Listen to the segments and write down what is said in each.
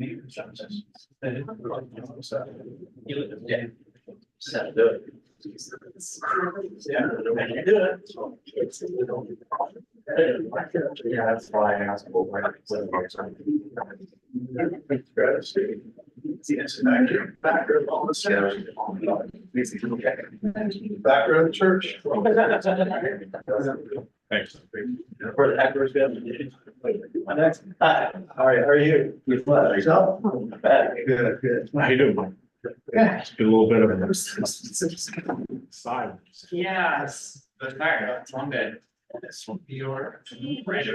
Yeah, that's why I asked. Back row of the church. Thanks. For the actors family. Hi, how are you? Good. Yourself? Good, good. How you doing? Just a little bit of silence. Yes. That's fair. It's one day. This will be your. Where's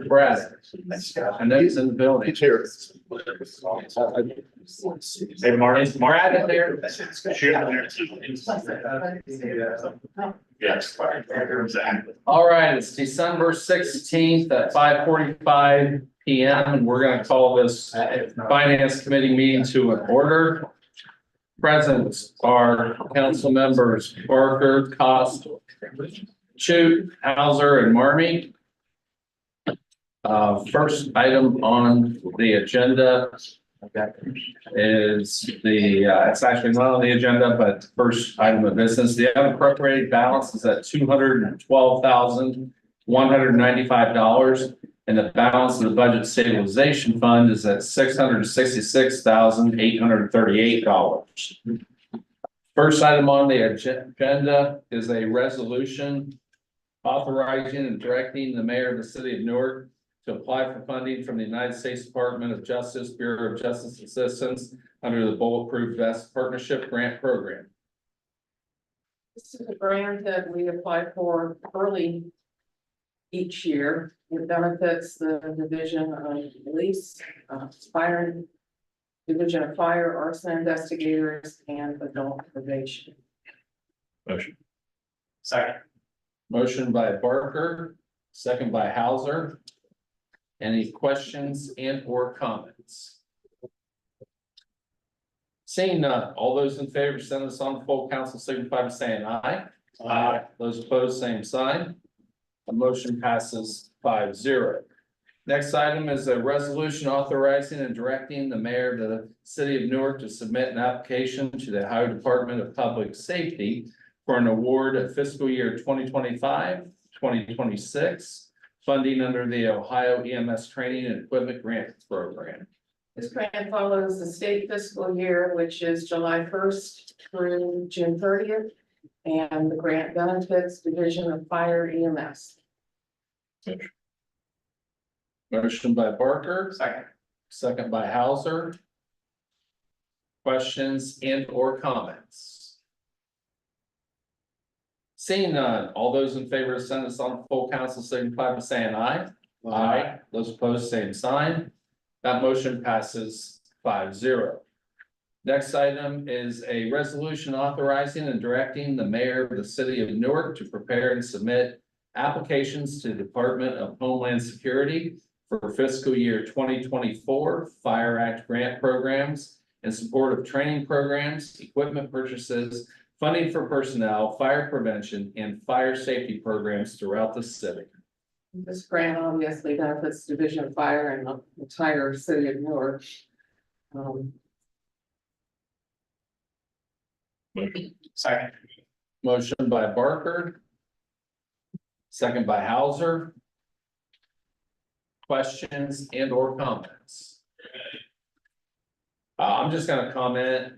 Brad? I know he's in the building. Here. Hey, Martin. Brad in there? Yes. All right, it's December 16th at 5:45 PM, and we're going to call this Finance Committee meeting to an order. Present are council members Barker, Cost, Chute, Hauser, and Marmee. First item on the agenda is it's actually not on the agenda, but first item of business, the unappropriated balance is at $212,195. And the balance of the budget stabilization fund is at $666,838. First item on the agenda is a resolution authorizing and directing the mayor of the city of Newark to apply for funding from the United States Department of Justice, Bureau of Justice Assistance under the Bulletproof Vest Partnership Grant Program. This is a grant that we apply for early each year. It benefits the Division of Police, Fire, Division of Fire, Arson Investigators, and Adult Probation. Motion. Second. Motion by Barker, second by Hauser. Any questions and or comments? Seeing none, all those in favor, send this on full council, signify by saying aye. Aye. Those opposed, same sign. The motion passes 5-0. Next item is a resolution authorizing and directing the mayor of the city of Newark to submit an application to the Ohio Department of Public Safety for an award of fiscal year 2025-2026 funding under the Ohio EMS Training and Equipment Grant Program. This grant follows the state fiscal year, which is July 1st through June 30th. And the grant benefits Division of Fire EMS. Motion by Barker. Second. Second by Hauser. Questions and or comments? Seeing none, all those in favor of sending this on full council, signify by saying aye. Aye. Those opposed, same sign. That motion passes 5-0. Next item is a resolution authorizing and directing the mayor of the city of Newark to prepare and submit applications to the Department of Homeland Security for fiscal year 2024 Fire Act grant programs in support of training programs, equipment purchases, funding for personnel, fire prevention, and fire safety programs throughout the city. This grant obviously benefits Division of Fire and the entire city of Newark. Second. Motion by Barker. Second by Hauser. Questions and or comments? I'm just going to comment.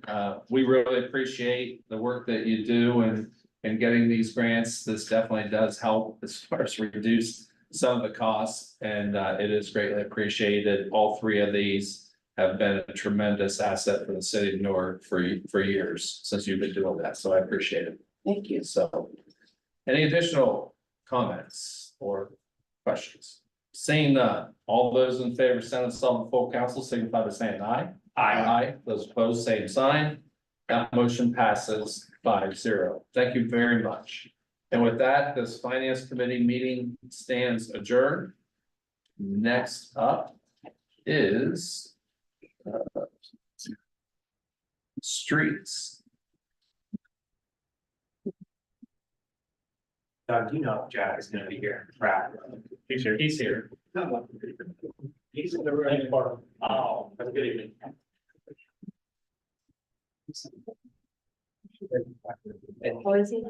We really appreciate the work that you do in getting these grants. This definitely does help as far as reduce some of the costs, and it is greatly appreciated. All three of these have been a tremendous asset for the city of Newark for years since you've been doing that. So I appreciate it. Thank you. So, any additional comments or questions? Seeing none, all those in favor, send us on full council, signify by saying aye. Aye. Those opposed, same sign. That motion passes 5-0. Thank you very much. And with that, this finance committee meeting stands adjourned. Next up is Streets. Doug, you know Jack is gonna be here. Right. He's here. He's here. He's in the room. Oh, have a good evening. Oh, is he?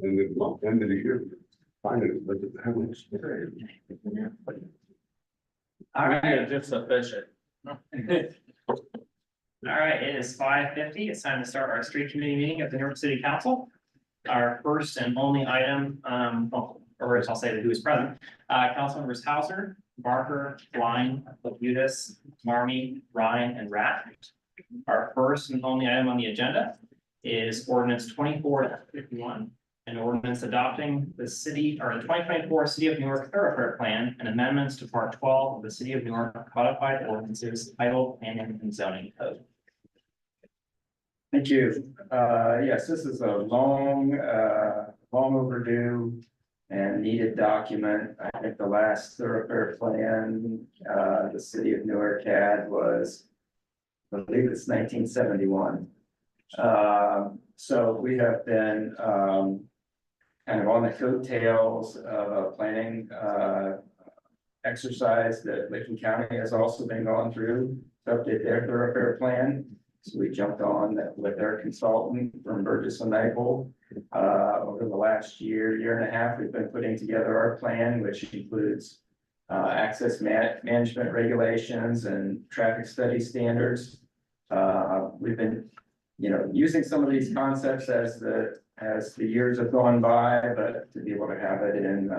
And then at the end of the year, finally, look at how much. All right, Just sufficient. all right, it is 5:50. It's time to start our street committee meeting of the Newark City Council. Our first and only item, or as I'll say who is present, Councilmembers Hauser, Barker, Blind, Labutus, Marmy, Ryan, and Rat. Our first and only item on the agenda is ordinance 24-51. An ordinance adopting the city or the 2024 City of Newark Thoroughfare Plan and amendments to Part 12 of the City of Newark Codified Ordinances titled Planning and Zoning Code. Thank you. Yes, this is a long overdue and needed document. I think the last thoroughfare plan, the city of Newark had was, I believe it's 1971. So we have been, kind of on the coattails of a planning, exercise that Licking County has also been going through to update their thoroughfare plan. So we jumped on that with their consultant from Burgess and Maple. Over the last year and a half, we've been putting together our plan, which includes access management regulations and traffic study standards. We've been, using some of these concepts as the years have gone by, but to be able to have it in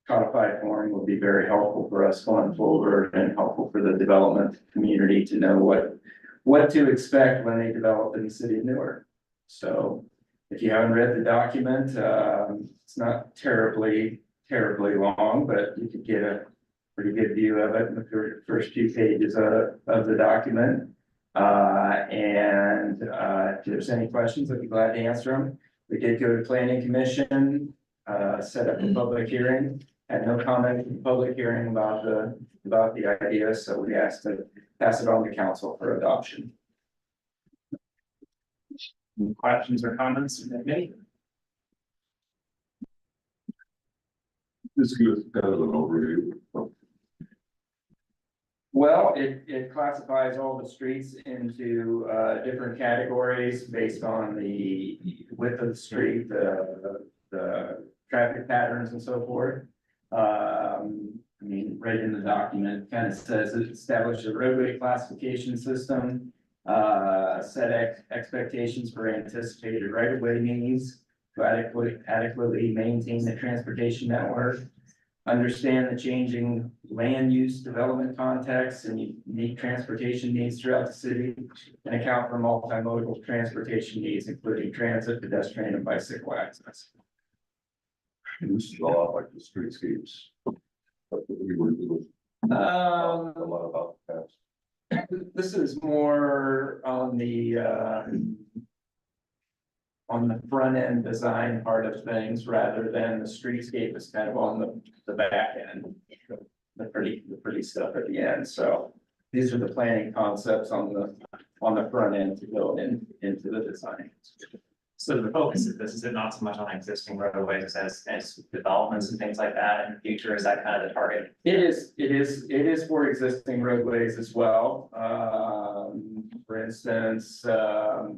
codified form will be very helpful for us going forward and helpful for the development community to know what to expect when they develop in the city of Newark. So if you haven't read the document, it's not terribly long, but you could get a pretty good view of it in the first few pages of the document. If there's any questions, I'd be glad to answer them. We did go to planning commission, set up a public hearing, had no comment in the public hearing about the idea, so we asked to pass it on to council for adoption. Questions or comments? Maybe? This gives kind of an overview. Well, it classifies all the streets into different categories based on the width of the street, the traffic patterns and so forth. Right in the document, kind of says it established a roadway classification system, set expectations for anticipated right-of-way needs to adequately maintain the transportation network. Understand the changing land use development context and unique transportation needs throughout the city, and account for multimodal transportation needs, including transit, pedestrian, and bicycle access. And this is a lot like the streetscapes. But we were doing a lot about that. This is more on the front end design part of things rather than the streetscape is kind of on the back end. The pretty stuff at the end. So these are the planning concepts on the front end to go into the design. So the focus of this is it not so much on existing roadways as developments and things like that in the future? Is that kind of the target? It is for existing roadways as well. For instance, the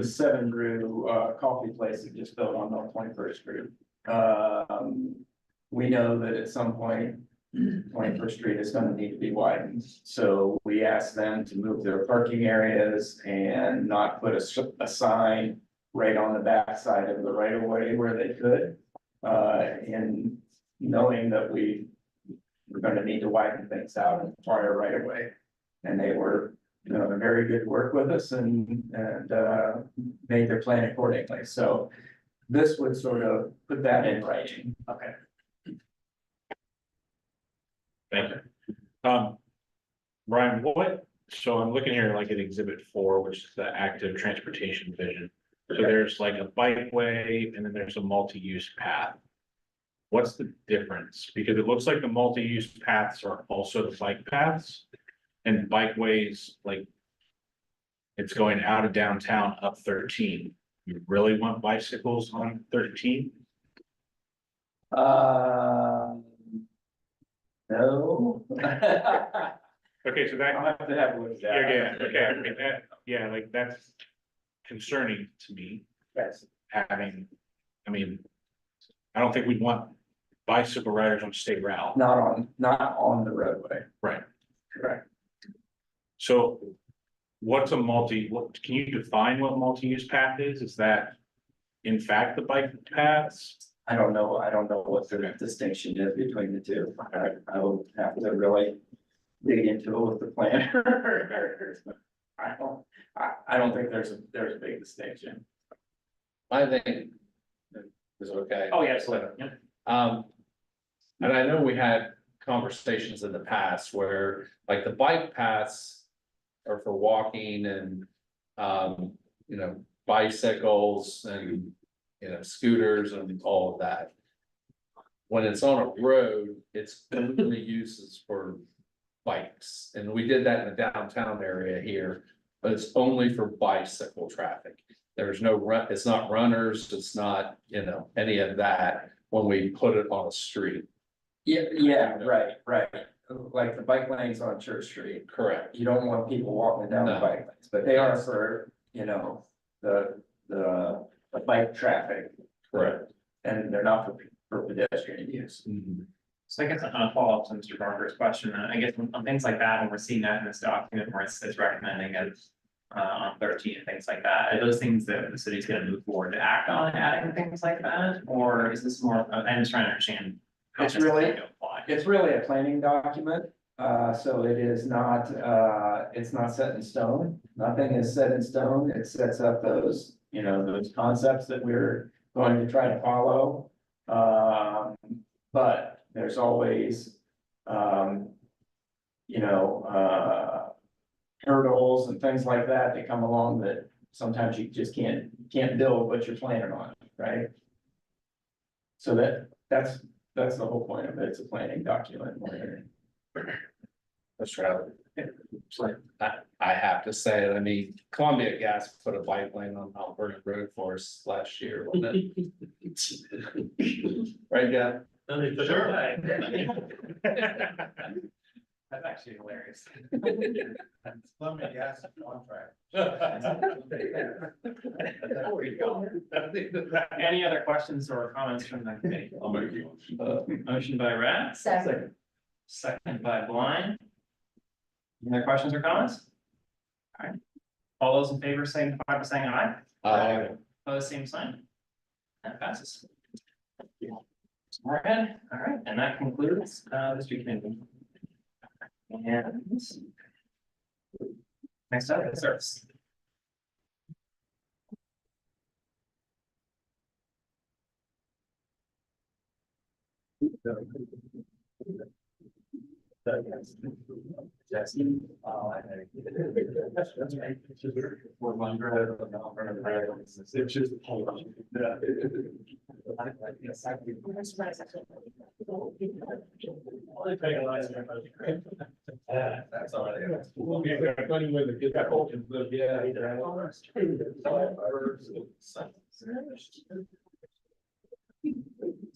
Seven Brew coffee place that just built on North 21st Street. We know that at some point, 21st Street is going to need to be widened. So we asked them to move their parking areas and not put a sign right on the back side of the right of way where they could. And knowing that we're going to need to widen things out and acquire right of way. And they were very good work with us and made their plan accordingly. So this would sort of put that in writing. Okay. Thank you. Brian, so I'm looking here like at exhibit 4, which is the active transportation vision. So there's like a bikeway and then there's a multi-use path. What's the difference? Because it looks like the multi-use paths are also the bike paths and bikeways, like it's going out of downtown up 13. You really want bicycles on 13? No. Okay, so that, I'll have to have a look at that. okay, I mean, yeah, like that's concerning to me, Yes. having, I mean, I don't think we'd want bicycle riders on state route. Not on the roadway. Right. Correct. So what's what, can you define what multi-use path is? Is that in fact the bike paths? I don't know what the distinction is between the two. I will have to really dig into it with the planner. I don't think there's a big distinction. I think is okay. Oh, yeah, absolutely. Yeah. And I know we had conversations in the past where like the bike paths are for walking and, bicycles and, scooters and all of that. When it's on a road, it's only uses for bikes. And we did that in the downtown area here, but it's only for bicycle traffic. There's no it's not runners, it's not, any of that when we put it on a street. Yeah, right. Like the bike lanes on Church Street. Correct. You don't want people walking down the No. bike lanes, but they are for, the bike traffic. Correct. And they're not for pedestrian use. So I guess a follow-up to Mr. Barker's question, I guess on things like that, when we're seeing that in this document where it's recommending it on 13 and things like that, are those things that the city's gonna move forward to act on adding things like that? Or is this more, I'm just trying to understand. how It's this is really- going to apply. It's really a planning document, so it is not, it's not set in stone. Nothing is set in stone. It sets up those, those concepts that we're going to try to follow. But there's always, hurdles and things like that come along that sometimes you just can't build what you're planning on, right? So that's the whole point of it. It's a planning document. That's right. It's like, I have to say it, I mean, Columbia Gas put a bike lane on Mount Vernon Road for us last year, wasn't it? Right, yeah? Sure. That's actually hilarious. Columbia Gas contract. Any other questions or comments from the committee? I'll make you. Motion by Rat. Second. Second by Blind. Any other questions or comments? All right. All those in favor signify by saying aye. Opposed, same sign. That passes. All right, and that concludes the street committee. And next up is service. Jesse. It's just. That's all right.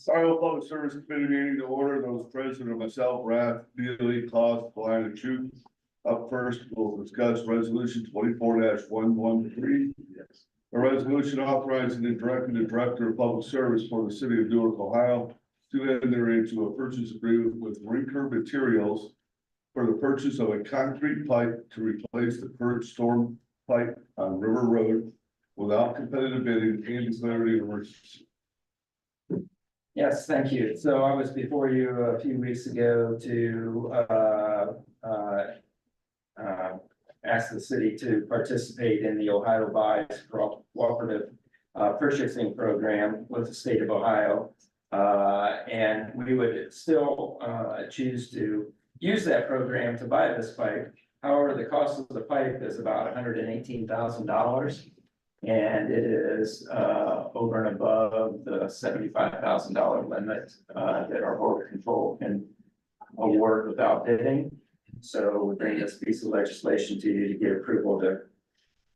Iowa Public Service Committee meeting to order. Those present are myself, Rath, Neely, Claus, Blind, and Chu. Up first, we'll discuss resolution 24-113. A resolution authorizing and directing the Director of Public Service for the city of Newark, Ohio to enter into a purchase agreement with Rinker Materials for the purchase of a concrete pipe to replace the current storm pipe on River Road without competitive bidding and declaring an emergency. Yes, thank you. So I was before you a few weeks ago to ask the city to participate in the Ohio Buys Cooperative Purchasing Program with the state of Ohio. And we would still choose to use that program to buy this pipe. However, the cost of the pipe is about $118,000. And it is over and above the $75,000 limit that our board of control can award without bidding. So we bring this piece of legislation to you to get approval to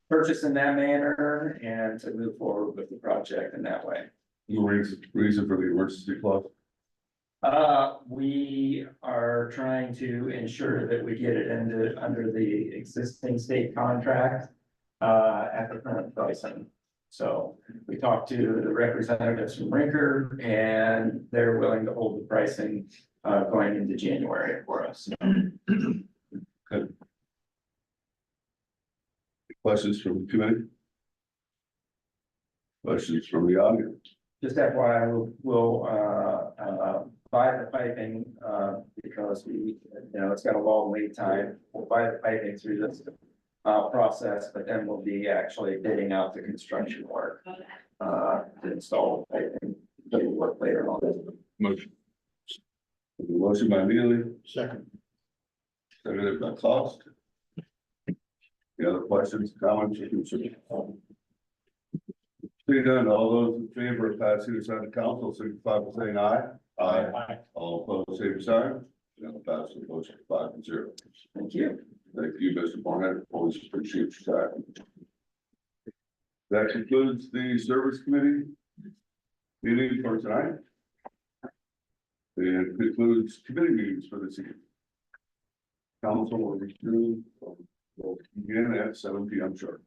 purchase in that manner and to move forward with the project in that way. The reason for the emergency clause? We are trying to ensure that we get it under the existing state contract at the current pricing. So we talked to the representatives from Rinker and they're willing to hold the pricing going into January for us. Questions from the committee? Questions from the audience? Just FYI, we'll buy the piping because it's got a long lead time. We'll buy the piping through this process, but then we'll be actually bidding out the construction work to install the piping. Do work later on. Motion. Motion by Neely, Second. seconded by Cost. Any other questions, comments, or concerns? Seeing none, all those in favor of passing this on to council, signify by saying aye. Aye. All opposed, same sign. And pass the motion 5-0. Thank you. Thank you, Mr. Barnett. Always appreciate your time. That concludes the service committee meeting for tonight. And concludes committee meetings for this evening. Council will resume, will begin at 7 p.m. sharp.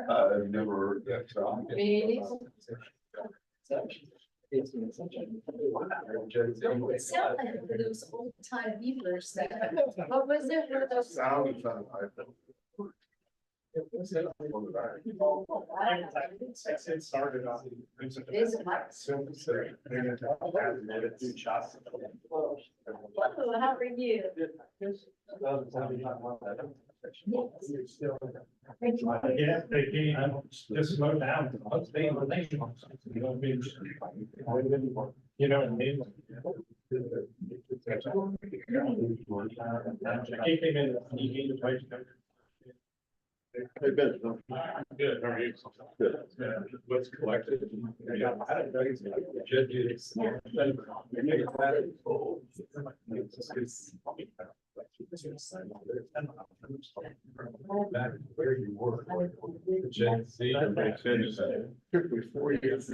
I've never heard that song. It sounded like those old time beavers that, what was it, one of those? Sound sound like that. It started off. Is it like? Hello, how are you? Yeah, they can just slow down. You know what I mean? I came in, he came to play. Good. Good, how are you? Good. What's collected? Back where you were. Gen Z. Took me 4 years.